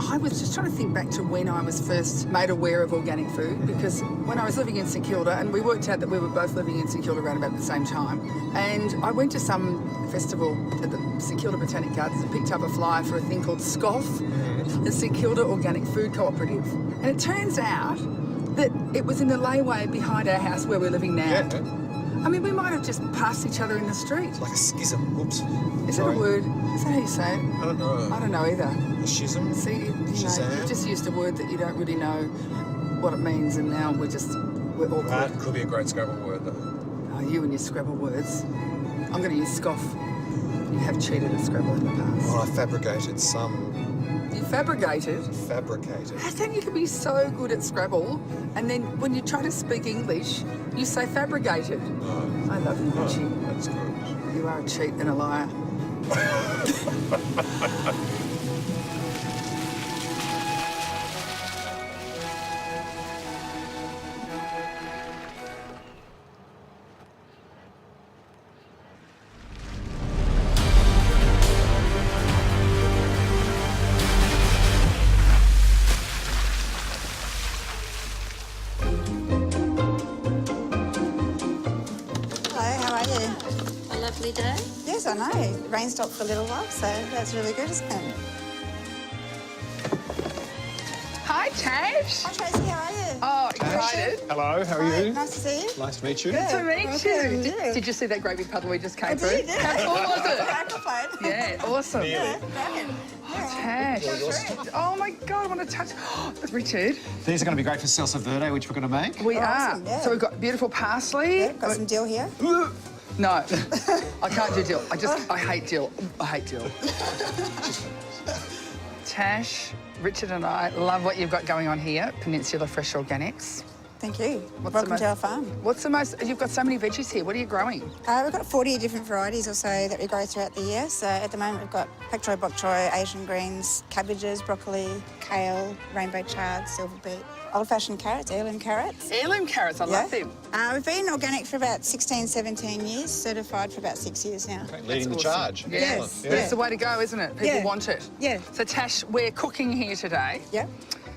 I was just trying to think back to when I was first made aware of organic food, because when I was living in St Kilda, and we worked out that we were both living in St Kilda around about the same time, and I went to some festival at the St Kilda Botanic Gardens and picked up a flyer for a thing called SCOF, the St Kilda Organic Food Cooperative. And it turns out that it was in the layway behind our house where we're living now. Yeah. I mean, we might have just passed each other in the street. Like a schism. Whoops. Is that a word? Is that how you say it? I don't know. I don't know either. A schism? See, you've just used a word that you don't really know what it means, and now we're awkward. That could be a great Scrabble word, though. Oh, you and your Scrabble words. I'm going to use scoff. You have cheated at Scrabble in the past. Well, I fabricated some. You fabricated? Fabricated. How can you can be so good at Scrabble, and then when you try to speak English, you say fabricated? No. I love you, Richie. That's good. You are a cheat and a liar. Day? Yes, I know. The rain stopped for a little while, so that's really good, isn't it? Hi, Tash. Hi, Tracy, how are you? Oh, excited. Hello, how are Hi, you? nice to see you. Nice to meet you. Good. To meet Welcome. you. Did you see that great big puddle we just came through? did, yeah. How cool was it? Microphone. Yeah, awesome. Yeah, brilliant. Tash. Oh my God, I want to touch. Richard. These are going to be great for salsa verde, which we're going to make. We Oh, are. awesome, yeah. So we've got beautiful parsley. Yeah, got some dill here. No, I can't do dill. I hate dill. I hate dill. Tash, Richard and I love what you've got going on here, Peninsula Fresh Organics. Thank you. What's Welcome the to our farm. What's the most, you've got so many veggies here. What are you growing? We've got 40 different varieties or so that we grow throughout the year. So at the moment we've got pak choy, bok choy, Asian greens, cabbages, broccoli, kale, rainbow chard, silver beet, old-fashioned carrots, heirloom carrots. Heirloom carrots, I love them. We've been organic for about 16, 17 years, certified for about 6 years now. Okay, leading the awesome. charge. Yes, Excellent. that's Yeah. the way to go, isn't it? People Yeah. want it. Yeah. So Tash, we're cooking here today. Yeah.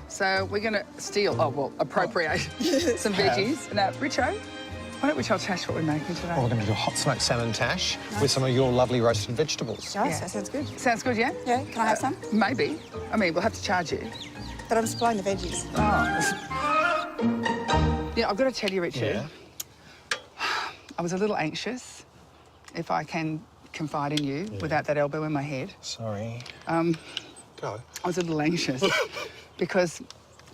So we're going to appropriate some veggies. Now, Richo, why don't we tell Tash what we're making today? Well, we're going to do a hot smoked salmon, Tash, with some of your lovely roasted vegetables. Nice, that sounds good. Sounds good, yeah? Yeah, can I have some? Maybe. I mean, we'll have to charge you. But I'm supplying the veggies. Yeah, I've got to tell you, Richard, Yeah. I was a little anxious, if I can confide in you without that elbow in my head. Sorry. Go. I was a little anxious because,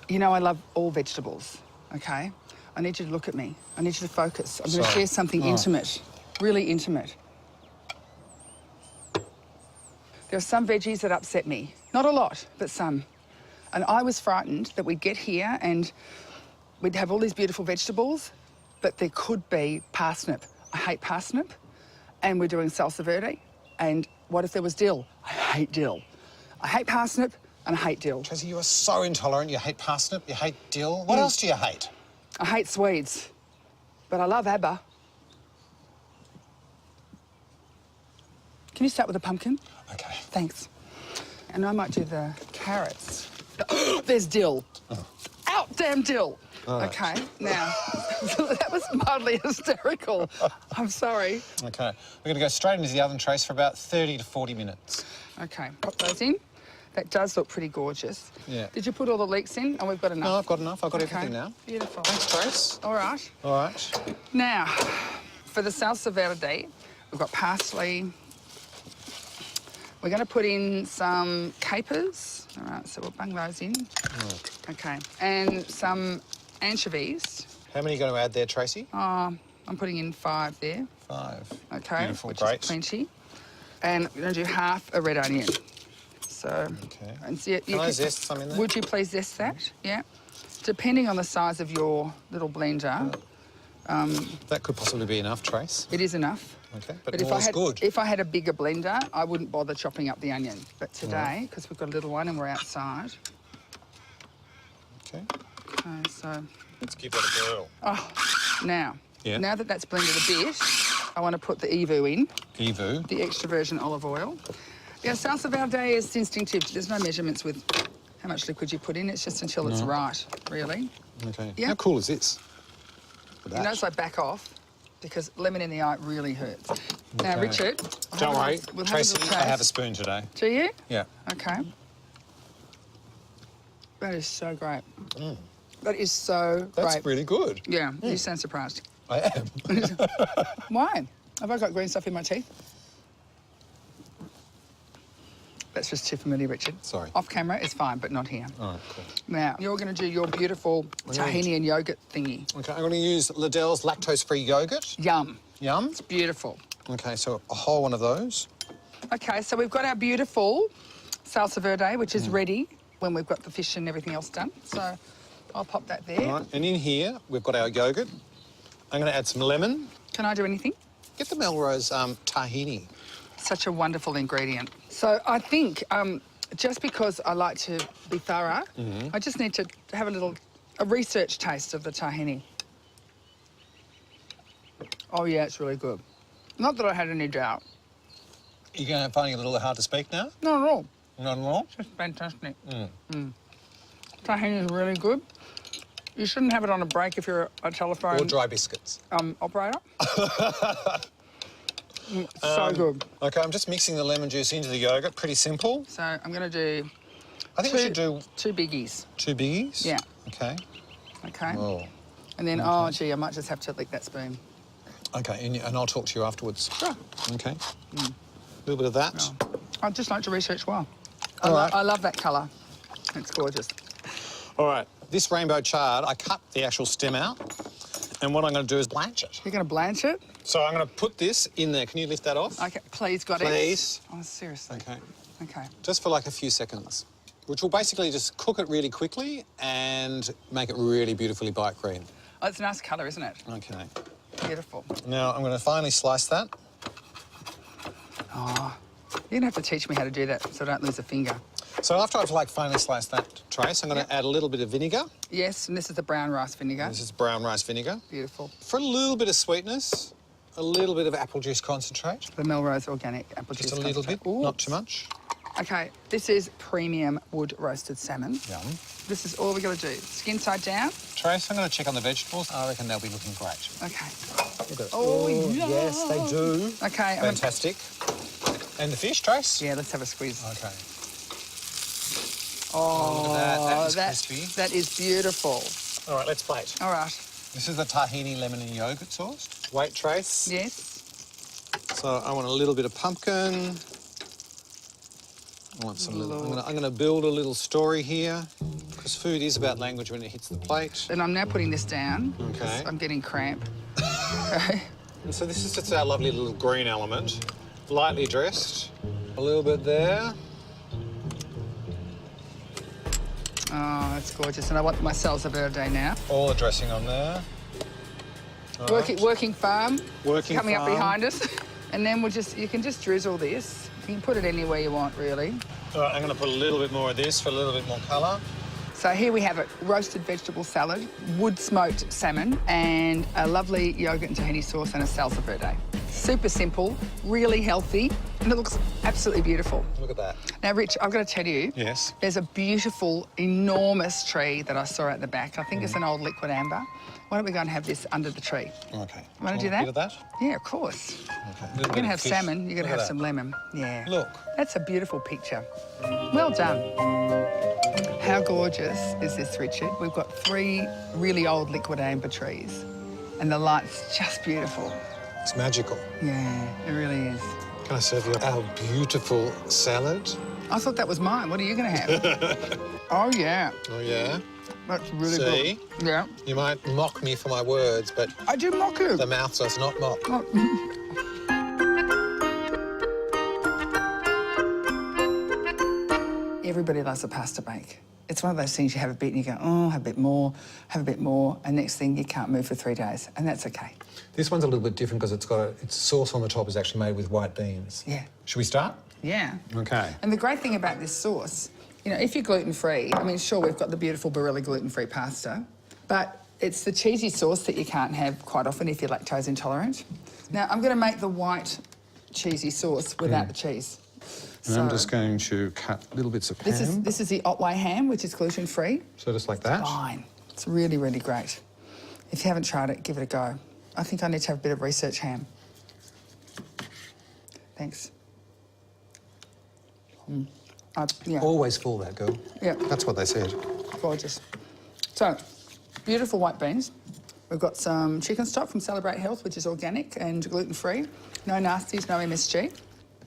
you know, I love all vegetables, OK? I need you to look at me. I need you to focus. I'm going to Sorry. share something intimate, really intimate. There are some veggies that upset me. Not a lot, but some. And I was frightened that we'd get here and we'd have all these beautiful vegetables, but there could be parsnip. I hate parsnip, and we're doing salsa verde. And what if there was dill? I hate dill. I hate parsnip and I hate dill. Tracy, you are so intolerant. You hate parsnip, you hate dill. What else do you hate? I hate Swedes, but I love ABBA. Can you start with the pumpkin? Okay. Thanks. And I might do the carrots. There's dill. Out, damn dill. Okay, now, that was mildly hysterical. I'm sorry. Okay. We're going to go straight into the oven, Trace, for about 30 to 40 minutes. Okay, pop those in. That does look pretty gorgeous. Yeah. Did you put all the leeks in? Oh, we've got enough. No, I've got enough. I've got Okay, everything now. Beautiful. Thanks, Trace. All right. All right. Now, for the salsa verde, we've got parsley. We're going to put in some capers. All right, so we'll bung those in. Okay, and some anchovies. How many are you going to add there, Tracy? I'm putting in 5 there. 5. Okay, Beautiful, which great. is plenty. And we're going to do half a red onion. So, Okay. and so Can I zest some in there? Would you please zest that? Yeah. Depending on the size of your little blender, That could possibly be enough, Trace. it is enough. Okay, but if I more's had good. if I had a bigger blender, I wouldn't bother chopping up the onion. But today, because we've got a little one and we're outside, Okay. okay, so Let's give that a whirl. now, Yeah. now that that's blended a bit, I want to put the EVU in, Givu. the extra virgin olive oil. Yeah, salsa verde is instinctive. There's no measurements with how much liquid you put in. It's just until it's right, really. Okay. Yeah. How cool is this? For You that? notice I back off because lemon in the eye really hurts. Now, Okay. Richard, Don't worry, we'll Tracy, have a I have a taste. spoon today. Do you? Yeah. Okay. That is so great. That is so That's great. really good. Yeah, you sound surprised. I am. Why? Have I got green stuff in my teeth? That's just too familiar, Richard. Sorry. Off camera is fine, but not here. All right, cool. Now, you're going to do your beautiful tahini and yogurt thingy. Okay, I'm going to use Liddell's lactose-free yogurt. Yum. Yum. Beautiful. Okay, so a whole one of those. Okay, so we've got our beautiful salsa verde, which is ready when we've got the fish and everything else done. So I'll pop that there. All right, and in here, we've got our yogurt. I'm going to add some lemon. Can I do anything? Get the Melrose tahini. Such a wonderful ingredient. So I think just because I like to be thorough, I just need to have a research taste of the tahini. Oh yeah, it's really good. Not that I had any doubt. You're going to find it a little hard to speak now? Not at all. Not at all? It's fantastic. Tahini is really good. You shouldn't have it on a break if you're a telephone Or dry biscuits. operator. So good. Okay, I'm just mixing the lemon juice into the yogurt. Pretty simple. So I'm going to do I think we should do two biggies. 2 biggies. Yeah. Okay. Okay. Oh. And then, oh, gee, I might just have to lick that spoon. Okay, and I'll talk to you afterwards. Sure. Okay. A little bit of that. I'd just like to research well. All right. I love that colour. It's gorgeous. All right. This rainbow chard, I cut the actual stem out, and what I'm going to do is blanch it. You're going to blanch it? So I'm going to put this in there. Can you lift that off? Okay, please, got it. Please. Oh, seriously? Okay. Okay. Just for like a few seconds, which will basically just cook it really quickly and make it really beautifully bright green. Oh, it's a nice colour, isn't it? Okay. Beautiful. Now I'm going to finally slice that. Oh, you're going to have to teach me how to do that so I don't lose a finger. So after I've like finally sliced that, Trace, I'm going to add a little bit of vinegar. Yes, and this is the brown rice vinegar. This is brown rice vinegar. Beautiful. For a little bit of sweetness, a little bit of apple juice concentrate. The Melrose organic apple juice. Just a little bit, concentrate. Ooh. not too much. Okay, this is premium wood roasted salmon. Yum. This is all we're going to do. Skin side down. Trace, I'm going to check on the vegetables. I reckon they'll be looking great. Okay. Look at Oh, yeah. yes, they do. Okay. I'm gonna- Fantastic. And the fish, Trace? Yeah, let's have a squeeze. Okay. Oh, Look at that. That is crispy. That is beautiful. All right, let's plate. All right. This is the tahini lemon and yogurt sauce. Wait, Trace. Yes. So I want a little bit of pumpkin. I want some little. Lord. I'm going to build a little story here, because food is about language when it hits the plate. And I'm now putting this down. Okay. because I'm getting cramp. Okay. And so this is just our lovely little green element, lightly dressed. A little bit there. Oh, that's gorgeous. And I want my salsa verde now. All the dressing on there. All right. Working farm. Working coming farm. up behind us. And then you can just drizzle this. You can put it anywhere you want, really. All right, I'm going to put a little bit more of this for a little bit more colour. So here we have it, roasted vegetable salad, wood-smoked salmon, and a lovely yogurt and tahini sauce and a salsa verde. Super simple, really healthy, and it looks absolutely beautiful. Look at that. Now, Rich, I've got to tell you, Yes. there's a beautiful, enormous tree that I saw at the back. I think it's an old liquid amber. Why don't we go and have this under the tree? Okay. You want to do A that? bit of that? Yeah, of course. Okay. You're going to have salmon, you're going to have some lemon. lemon. Yeah. Look. That's a beautiful picture. Well done. How gorgeous is this, Richard? We've got 3 really old liquid amber trees, and the light's just beautiful. It's magical. Yeah, it really is. Can I serve you our beautiful salad? I thought that was mine. What are you going to have? Oh, yeah. Oh, yeah? That's really See? good. Yeah. You might mock me for my words, but I do mock you. the mouth does not mock. Everybody loves a pasta bake. It's one of those things you have a bit and you go, oh, have a bit more, and next thing you can't move for 3 days, and that's okay. This one's a little bit different because its sauce on the top is actually made with white beans. Yeah. Should we start? Yeah. Okay. And the great thing about this sauce, you know, if you're gluten-free, I mean, sure, we've got the beautiful Barilla gluten-free pasta, but it's the cheesy sauce that you can't have quite often if you're lactose intolerant. Now, I'm going to make the white cheesy sauce without the cheese. And I'm just going to cut little bits of ham. This is the Otway ham, which is gluten-free. So just like that. Fine. It's really, really great. If you haven't tried it, give it a go. I think I need to have a bit of research ham. Thanks. Yeah. Always full, that girl. Yeah. That's what they said. Gorgeous. So, beautiful white beans. We've got some chicken stock from Celebrate Health, which is organic and gluten-free. No nasties, no MSG.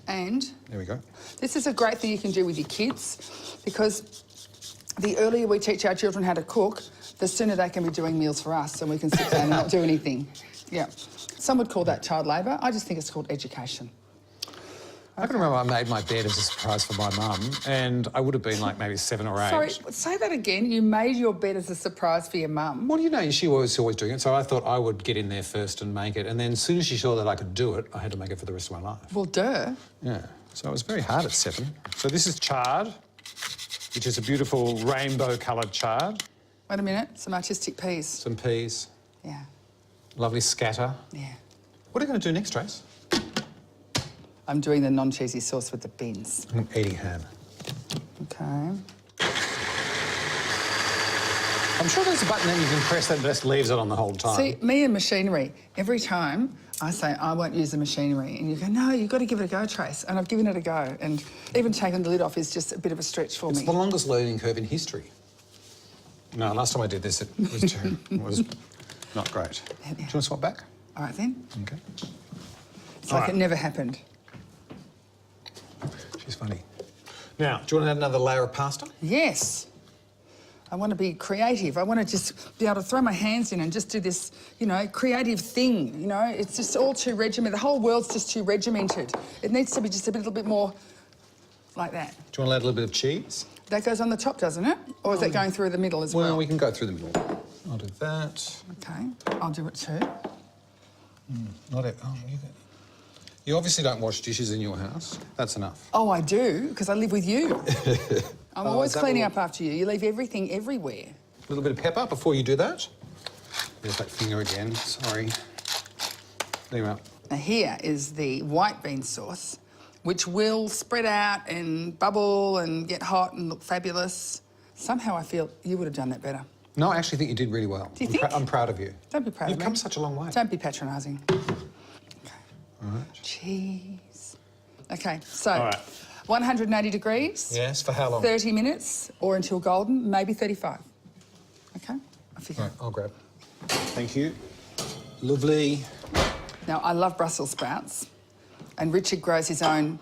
And There we go. this is a great thing you can do with your kids, because the earlier we teach our children how to cook, the sooner they can be doing meals for us and we can sit down and not do anything. Yeah. Some would call that child labour. I just think it's called education. I can remember I made my bed as a surprise for my mum, and I would have been like maybe 7 or 8. Sorry, say that again. You made your bed as a surprise for your mum. Well, you know, she was always doing it, so I thought I would get in there first and make it, and then as soon as she saw that I could do it, I had to make it for the rest of my life. Well, duh. Yeah, so it was very hard at 7. So this is chard, which is a beautiful rainbow-coloured chard. Wait a minute. Some artistic peas. Some peas, Yeah. lovely scatter. Yeah. What are you going to do next, Trace? I'm doing the non-cheesy sauce with the beans. I'm eating ham. Okay. I'm sure there's a button that you can press that just leaves it on the whole time. See, me and machinery, every time I say I won't use the machinery, and you go, no, you've got to give it a go, Trace. And I've given it a go. And even taking the lid off is just a bit of a stretch for It's me. the longest learning curve in history. No, last time I did this, it was not great. Do you want to swap back? All right, then. Okay. It's like it never happened. She's funny. Now, do you want to add another layer of pasta? Yes. I want to be creative. I want to just be able to throw my hands in and just do this, you know, creative thing, you know? It's just all too regimented. The whole world's just too regimented. It needs to be just a little bit more like that. Do you want to add a little bit of cheese? That goes on the top, doesn't it? Or is that going through the middle as well? Well, we can go through the middle. I'll do that. Okay, I'll do it too. Not it. Oh, you obviously don't wash dishes in your house. That's enough. Oh, I do, because I live with you. I'm always is that cleaning what- up after you. You leave everything everywhere. A little bit of pepper before you do that. There's that finger again. Sorry. There you are. Now here is the white bean sauce, which will spread out and bubble and get hot and look fabulous. Somehow I feel you would have done that better. No, I actually think you did really well. Do you think? I'm proud of you. Don't be proud You've of me. come such a long way. Don't be patronising. Okay. All right. Cheese. Okay, so All right. 180 degrees. Yes, for how long? 30 minutes or until golden, maybe 35. Okay, I figure. Right, I'll grab. Thank you. Lovely. Now, I love Brussels sprouts, and Richard grows his own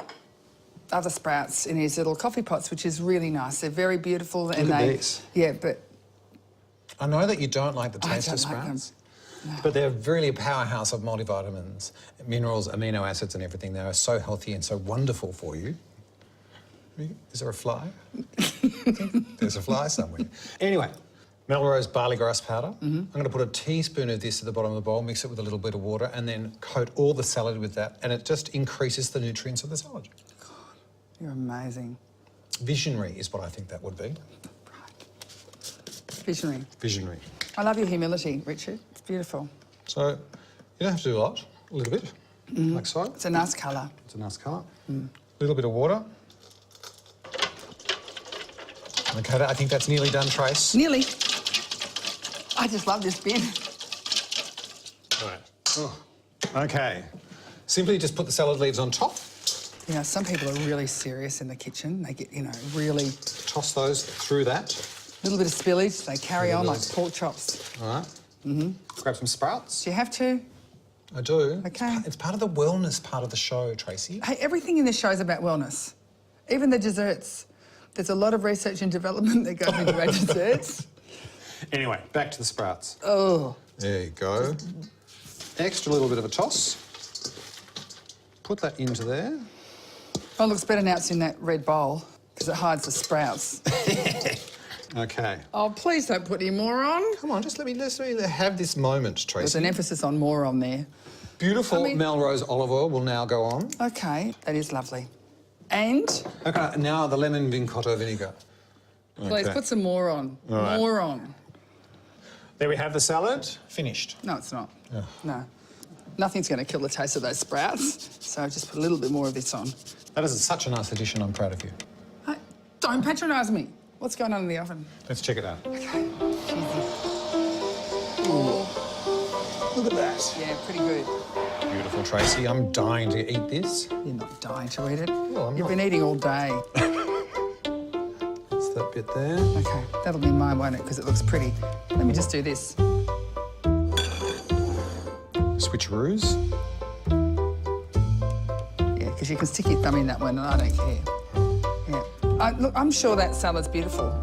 other sprouts in his little coffee pots, which is really nice. They're very beautiful. And Look at they, these. Yeah, but I know that you don't like the I taste of don't like sprouts, them. but they're really a powerhouse of multivitamins, minerals, amino acids and everything. They are so healthy and so wonderful for you. Is there a fly? There's a fly somewhere. Anyway, Melrose barley grass powder. I'm going to put a teaspoon of this at the bottom of the bowl, mix it with a little bit of water, and then coat all the salad with that, and it just increases the nutrients of the salad. You're amazing. Visionary is what I think that would be. Visionary. Visionary. I love your humility, Richard. It's beautiful. So you don't have to do a lot, a little bit, like so. It's a nice colour. It's a nice colour. A little bit of water. Okay, I think that's nearly done, Trace. Nearly. I just love this bin. All right. Oh. Okay. Simply just put the salad leaves on top. You know, some people are really serious in the kitchen. They get, you know, really... Toss those through that. A little bit of spillage, they carry on like Nice. pork chops. All right. Grab some sprouts. Do you have to? I do. Okay. It's part of the wellness part of the show, Tracy. Hey, everything in this show is about wellness. Even the desserts. There's a lot of research and development that goes into our desserts. Anyway, back to the sprouts. Oh. There you go. Extra little bit of a toss. Put that into there. Oh, it looks better now it's in that red bowl because it hides the sprouts. Okay. Oh, please don't put any more on. Come on, just let me have this moment, Tracy. There's an emphasis on more on there. Beautiful I mean- Melrose olive oil will now go on. Okay, that is lovely. And Okay, now the lemon vincotto vinegar. please put some more on. All right. More on. There we have the salad. Finished. No, it's not. No. Nothing's going to kill the taste of those sprouts, so just put a little bit more of this on. That is such a nice addition. I'm proud of you. Don't patronise me. What's going on in the oven? Let's check it out. Okay. Ooh. Look at that. Yeah, pretty good. Beautiful, Tracy. I'm dying to eat this. You're not dying to eat it. Well, I'm You've not. been eating all day. That's that bit there. Okay, that'll be mine, won't it? Because it looks pretty. Let me just do this. Switcheroos. Yeah, because you can stick your thumb in that one and I don't care. Yeah. Look, I'm sure that salad's beautiful.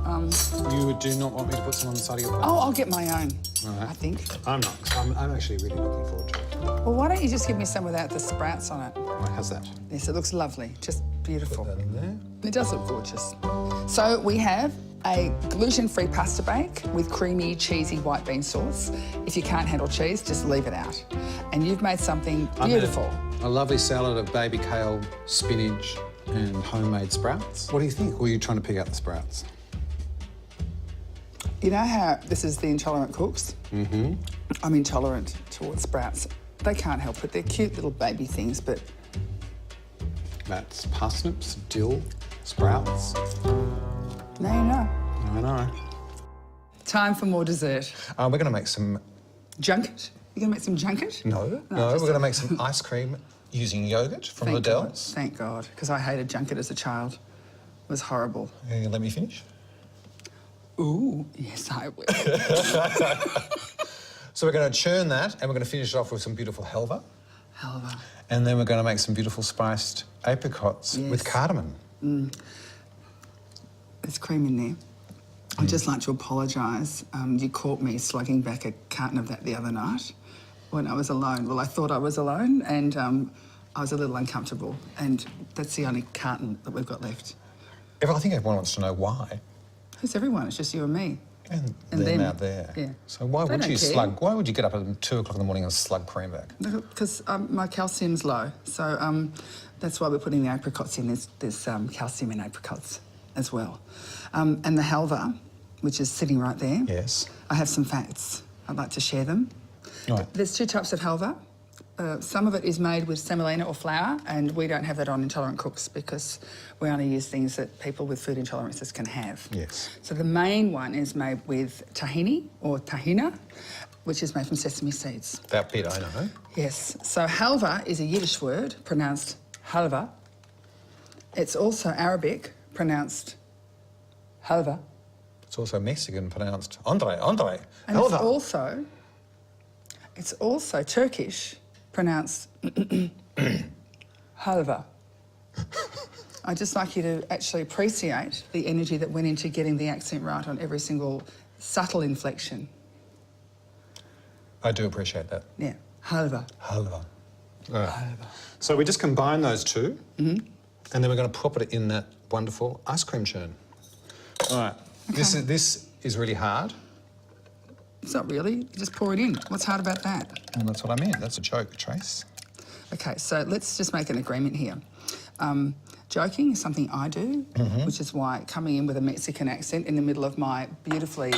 You do not want me to put some on the side of your plate? I'll get my own, right. I think. I'm not, 'cause I'm actually really looking forward to it. Well, why don't you just give me some without the sprouts on it? Right, how's that? Yes, it looks lovely, just beautiful. Put that in there. It does look gorgeous. So we have a gluten-free pasta bake with creamy, cheesy white bean sauce. If you can't handle cheese, just leave it out. And you've made something beautiful. A lovely salad of baby kale, spinach, and homemade sprouts. What do you think? Or are you trying to pick out the sprouts? You know how this is the intolerant cooks? Mm-hmm. I'm intolerant towards sprouts. They can't help it. They're cute little baby things, but... That's parsnips, dill, sprouts. No, you know. I know. Time for more dessert. We're going to make some... Junket? You're going to make some junket? No, No, we're just going to make some ice cream using yogurt from Thank God. Liddell's. Thank God, because I hated junket as a child. It was horrible. Are you going to let me finish? Ooh, yes, I will. So we're going to churn that and we're going to finish it off with some beautiful halva. Halva. And then we're going to make some beautiful spiced apricots with Yes. cardamom. There's cream in there. I'd just like to apologise. You caught me slugging back a carton of that the other night when I was alone. Well, I thought I was alone and I was a little uncomfortable. And that's the only carton that we've got left. I think everyone wants to know why. Who's everyone? It's just you and me. And And them them. out there. Yeah. So why They would don't you care. slug? Why would you get up at 2 o'clock in the morning and slug cream back? Because my calcium's low. So that's why we're putting the apricots in. There's calcium in apricots as well. And the halva, which is sitting right there. Yes. I have some facts. I'd like to share them. Right. There's 2 types of halva. Some of it is made with semolina or flour, and we don't have that on Intolerant Cooks because we only use things that people with food intolerances can have. Yes. So the main one is made with tahini or tahina, which is made from sesame seeds. That bit I know. Yes. So halva is a Yiddish word pronounced halva. It's also Arabic pronounced halva. It's also Mexican pronounced Andre. And Halva. it's also Turkish pronounced halva. I'd just like you to actually appreciate the energy that went into getting the accent right on every single subtle inflection. I do appreciate that. Yeah, halva. Halva. So we just combine those two, and then we're going to pop it in that wonderful ice cream churn. All right. Okay. This is really hard. It's not really, you just pour it in. What's hard about that? And that's what I meant. That's a joke, Trace. Okay, so let's just make an agreement here. Joking is something I do, which is why coming in with a Mexican accent in the middle of my beautifully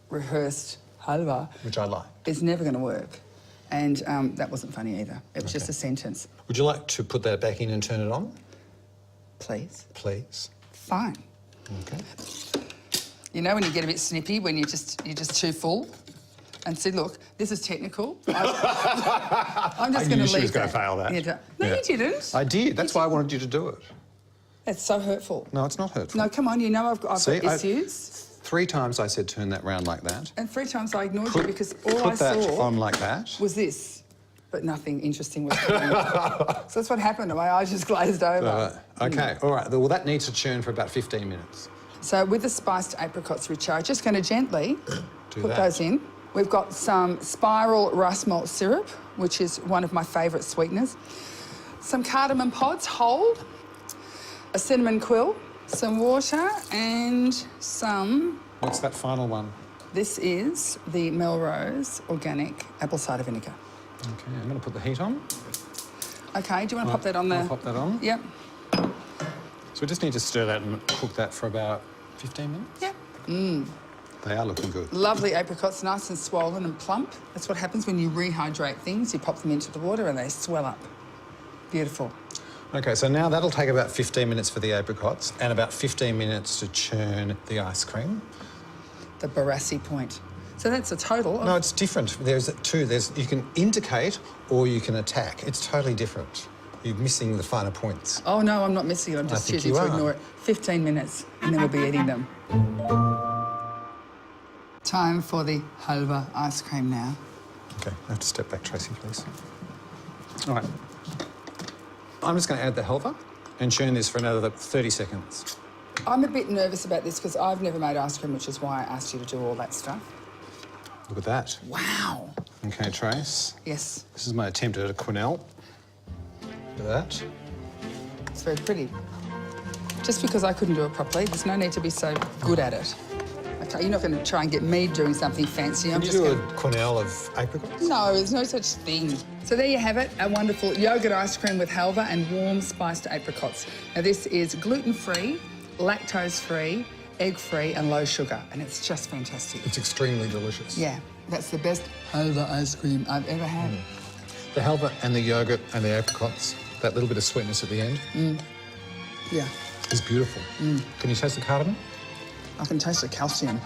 rehearsed halva Which I like. is never going to work. And that wasn't funny either. It was just a sentence. Would you like to put that back in and turn it on? Please. Please. Fine. Okay. You know when you get a bit snippy, when you're just too full? And see, look, this is technical. I'm just going to leave knew she was going that. to fail that. Yeah, no, Yeah. you didn't. I did. That's why I wanted you to do it. That's so hurtful. No, it's not hurtful. No, come on, you know I've got See, issues. 3 times I said turn that round like that. And 3 times I ignored you because all I Put that saw on like that. was this, but nothing interesting was happening. So that's what happened. My eyes just glazed over. Okay, all right. Well, that needs to churn for about 15 minutes. So with the spiced apricots, Richard, I'm just going to gently Do put that. those in. We've got some spiral rice malt syrup, which is one of my favourite sweeteners. Some cardamom pods, whole. A cinnamon quill, some water, and some... What's that final one? This is the Melrose Organic Apple Cider Vinegar. Okay, I'm going to put the heat on. Okay, do you want to pop that on there? I'll pop that on. Yep. So we just need to stir that and cook that for about 15 minutes? Yep. They are looking good. Lovely apricots, nice and swollen and plump. That's what happens when you rehydrate things. You pop them into the water and they swell up. Beautiful. Okay, so now that'll take about 15 minutes for the apricots and about 15 minutes to churn the ice cream. The Barassi point. So that's a total of... No, it's different. There's two. You can indicate or you can attack. It's totally different. You're missing the finer points. Oh, no, I'm not missing it. I'm just think choosing you to are. ignore it. 15 minutes, and then we'll be eating them. Time for the halva ice cream now. Okay, I have to step back, Tracy, please. All right. I'm just going to add the halva and churn this for another 30 seconds. I'm a bit nervous about this because I've never made ice cream, which is why I asked you to do all that stuff. Look at that. Wow. Okay, Trace. Yes, This is my attempt at a quenelle. Look at that. it's very pretty. Just because I couldn't do it properly, there's no need to be so good at it. Okay, you're not going to try and get me doing something fancy. Can you do a quenelle of apricots? No, there's no such thing. So there you have it, a wonderful yogurt ice cream with halva and warm spiced apricots. Now this is gluten-free, lactose-free, egg-free and low sugar, and it's just fantastic. It's extremely delicious. Yeah, that's the best halva ice cream I've ever had. The halva and the yogurt and the apricots, that little bit of sweetness at the end, Yeah, is beautiful. Can you taste the cardamom? I can taste the calcium.